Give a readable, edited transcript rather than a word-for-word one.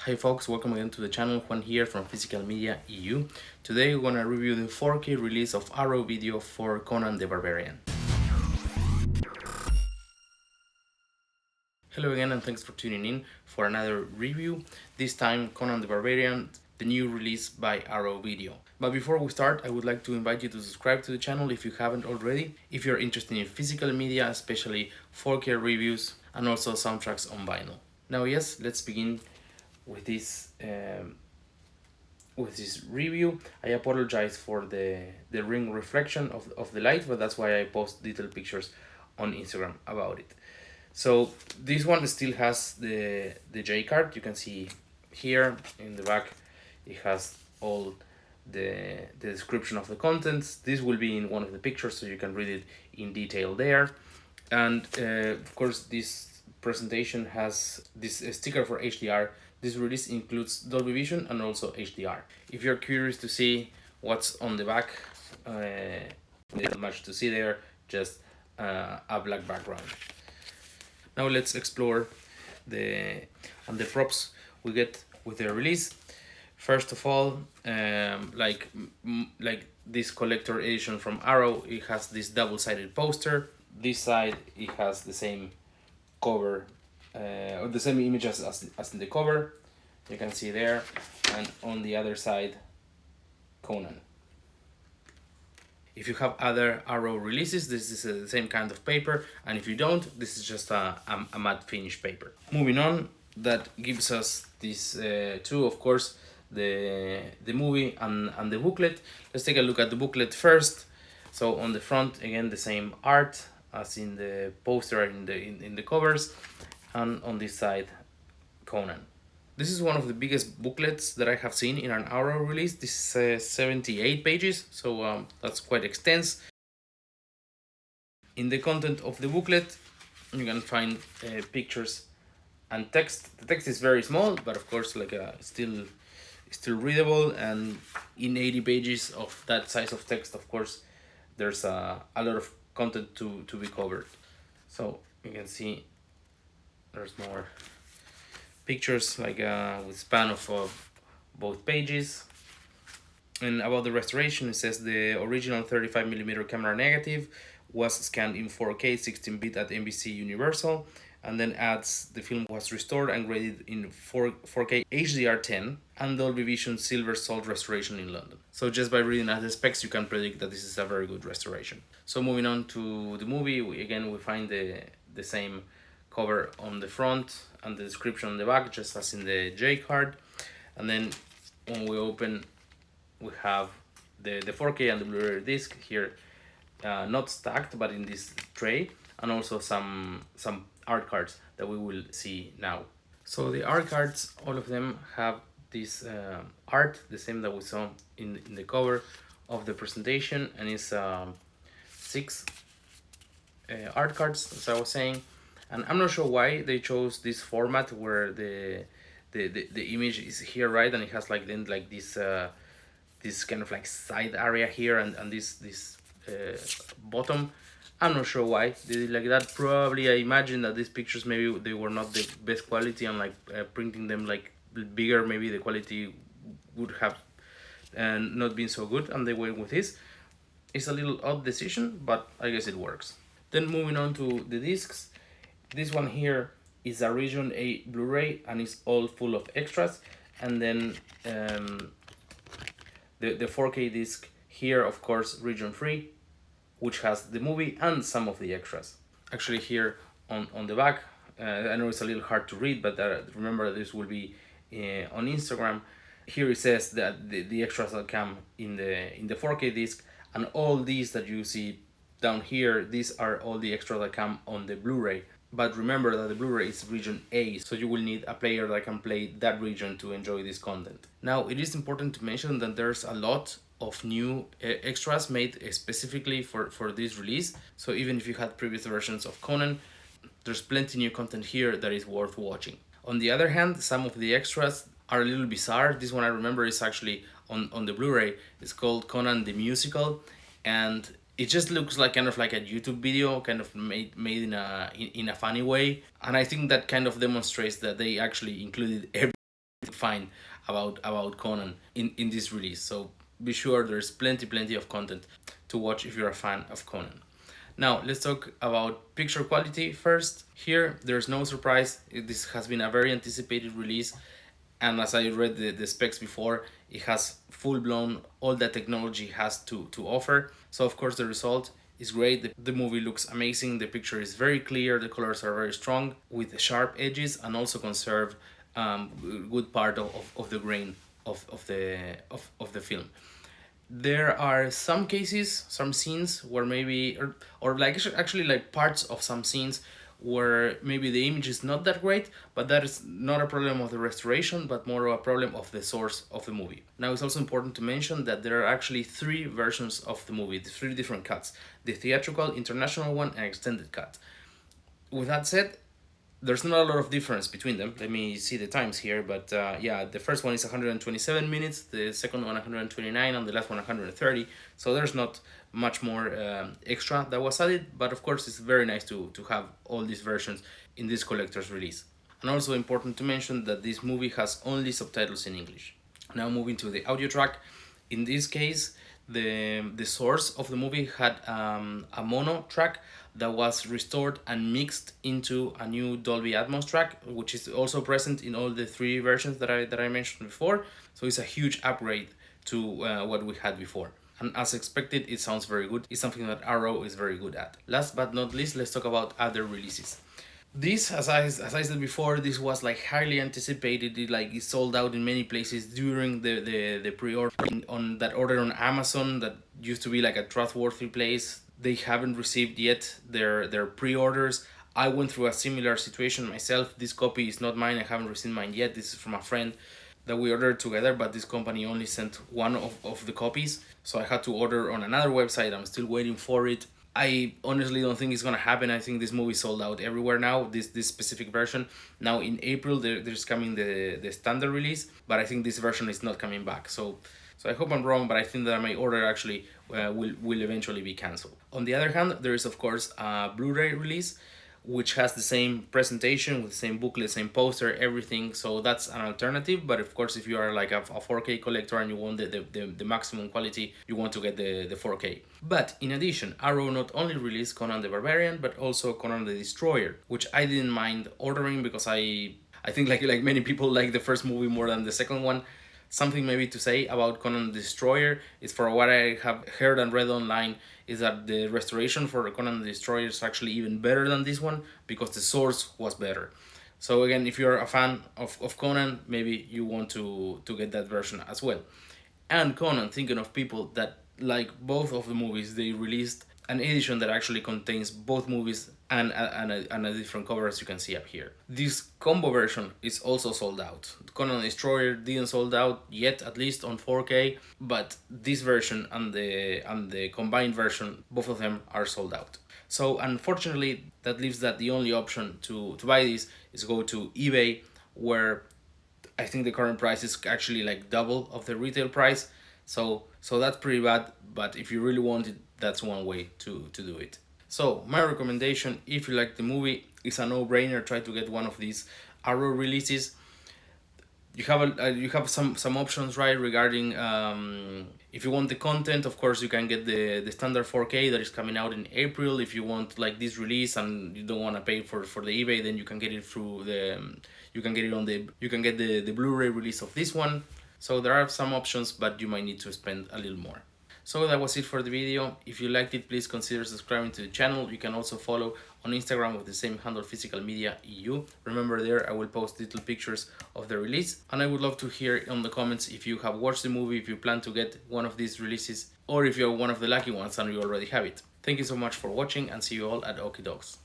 Hi folks, welcome again to the channel. Juan here from Physical Media EU. Today we're gonna review the 4K release of Arrow video for Conan the Barbarian. Hello again and thanks for tuning in for another review. This time Conan the Barbarian, the new release by Arrow Video. But before we start, I would like to invite you to subscribe to the channel if you haven't already, if you're interested in physical media, especially 4K reviews and also soundtracks on vinyl. Now yes, let's begin with this review. I apologize for the ring reflection of the light, but that's why I post little pictures on Instagram about it. So this one still has the J card. You can see here in the back it has all the description of the contents. This will be in one of the pictures so you can read it in detail there. And of course this presentation has this sticker for HDR. This release includes Dolby Vision and also HDR. If you're curious to see what's on the back, not much to see there, just a black background. Now let's explore the props we get with the release. First of all, like this collector edition from Arrow, it has this double-sided poster. This side it has the same cover, or the same image as in the cover. You can see there, and on the other side, Conan. If you have other Arrow releases, this is the same kind of paper, and if you don't, this is just a matte finish paper. Moving on, that gives us these two, of course, the movie and the booklet. Let's take a look at the booklet first. So on the front, again, the same art as in the poster and in the covers, and on this side, Conan. This is one of the biggest booklets that I have seen in an Arrow release. This is 78 pages, so that's quite extensive. In the content of the booklet, you can find pictures and text. The text is very small, but of course, like still readable. And in 80 pages of that size of text, of course, there's a lot of content to be covered. So you can see there's more pictures, like with span of both pages. And about the restoration, it says the original 35mm camera negative was scanned in 4K 16-bit at NBC Universal, and then adds the film was restored and graded in 4K HDR10 and Dolby Vision Silver Salt restoration in London. So just by reading out the specs, you can predict that this is a very good restoration. So moving on to the movie, we find the same cover on the front and the description on the back, just as in the J card. And then when we open, we have the 4K and the Blu-ray disc here, not stacked but in this tray, and also some art cards that we will see now. So the art cards, all of them have this art, the same that we saw in the cover of the presentation, and it's 6 art cards, as I was saying. And I'm not sure why they chose this format where the image is here, right, and it has like then like this this kind of like side area here and this bottom. I'm not sure why they did like that. Probably I imagine that these pictures, maybe they were not the best quality, and like printing them like bigger, maybe the quality would have not been so good, and they went with this. It's a little odd decision, but I guess it works. Then moving on to the discs. This one here is a Region A Blu-ray, and it's all full of extras. And then the 4K disc here, of course, Region 3, which has the movie and some of the extras. Actually here on the back, I know it's a little hard to read, but remember this will be on Instagram. Here it says that the extras that come in the 4K disc, and all these that you see down here, these are all the extras that come on the Blu-ray. But remember that the Blu-ray is Region A, so you will need a player that can play that region to enjoy this content. Now, it is important to mention that there's a lot of new extras made specifically for this release. So even if you had previous versions of Conan, there's plenty new content here that is worth watching. On the other hand, some of the extras are a little bizarre. This one I remember is actually on the Blu-ray. It's called Conan the Musical, and it just looks like kind of like a YouTube video, kind of made in a funny way. And I think that kind of demonstrates that they actually included find about Conan in this release. So be sure there's plenty of content to watch if you're a fan of Conan. Now let's talk about picture quality first. Here there's no surprise, this has been a very anticipated release, and as I read the specs before, it has full-blown all that technology has to offer. So of course the result is great. The movie looks amazing, the picture is very clear, the colors are very strong with sharp edges, and also conserve good part of the grain of the film. There are some cases, some scenes where maybe, or like actually like parts of some scenes where maybe the image is not that great, but that is not a problem of the restoration, but more a problem of the source of the movie. Now it's also important to mention that there are actually three versions of the movie, three different cuts: the theatrical, international one, and extended cut. With that said, there's not a lot of difference between them. Let me see the times here, but yeah, the first one is 127 minutes, the second one 129, and the last one 130. So there's not much more extra that was added, but of course it's very nice to have all these versions in this collector's release. And also important to mention that this movie has only subtitles in English. Now moving to the audio track. In this case, the source of the movie had a mono track that was restored and mixed into a new Dolby Atmos track, which is also present in all the three versions that I mentioned before. So it's a huge upgrade to what we had before. And as expected, it sounds very good. It's something that Arrow is very good at. Last but not least, let's talk about other releases. This, as I said before, this was like highly anticipated. It sold out in many places during the pre-order on that order on Amazon that used to be like a trustworthy place. They haven't received yet their pre-orders. I went through a similar situation myself. This copy is not mine. I haven't received mine yet. This is from a friend that we ordered together, but this company only sent one of the copies. So I had to order on another website. I'm still waiting for it. I honestly don't think it's gonna happen. I think this movie sold out everywhere now, this specific version. Now in April there's coming the standard release, but I think this version is not coming back. So I hope I'm wrong, but I think that my order actually will eventually be cancelled. On the other hand, there is of course a Blu-ray release, which has the same presentation with the same booklet, same poster, everything. So that's an alternative. But of course, if you are like a 4K collector and you want the maximum quality, you want to get the 4K. But in addition, Arrow not only released Conan the Barbarian, but also Conan the Destroyer, which I didn't mind ordering because I think like many people like the first movie more than the second one. Something maybe to say about Conan the Destroyer is, for what I have heard and read online, is that the restoration for Conan the Destroyer is actually even better than this one because the source was better. So again, if you're a fan of Conan, maybe you want to get that version as well. And Conan, thinking of people that like both of the movies, they released an edition that actually contains both movies and a different cover, as you can see up here. This combo version is also sold out. Conan Destroyer didn't sold out yet, at least on 4K, but this version and the combined version, both of them are sold out. So unfortunately, that leaves that the only option to buy this is go to eBay, where I think the current price is actually like double of the retail price. So that's pretty bad, but if you really want it, that's one way to do it. So my recommendation, if you like the movie, is a no-brainer. Try to get one of these Arrow releases. You have some options, right, regarding if you want the content. Of course, you can get the standard 4K that is coming out in April. If you want like this release and you don't want to pay for the eBay, then you can get it through you can get the Blu-ray release of this one. So there are some options, but you might need to spend a little more. So that was it for the video. If you liked it, please consider subscribing to the channel. You can also follow on Instagram with the same handle, Physical Media EU. Remember, there I will post little pictures of the release. And I would love to hear on the comments if you have watched the movie, if you plan to get one of these releases, or if you're one of the lucky ones and you already have it. Thank you so much for watching, and see you all at Okie Dogs.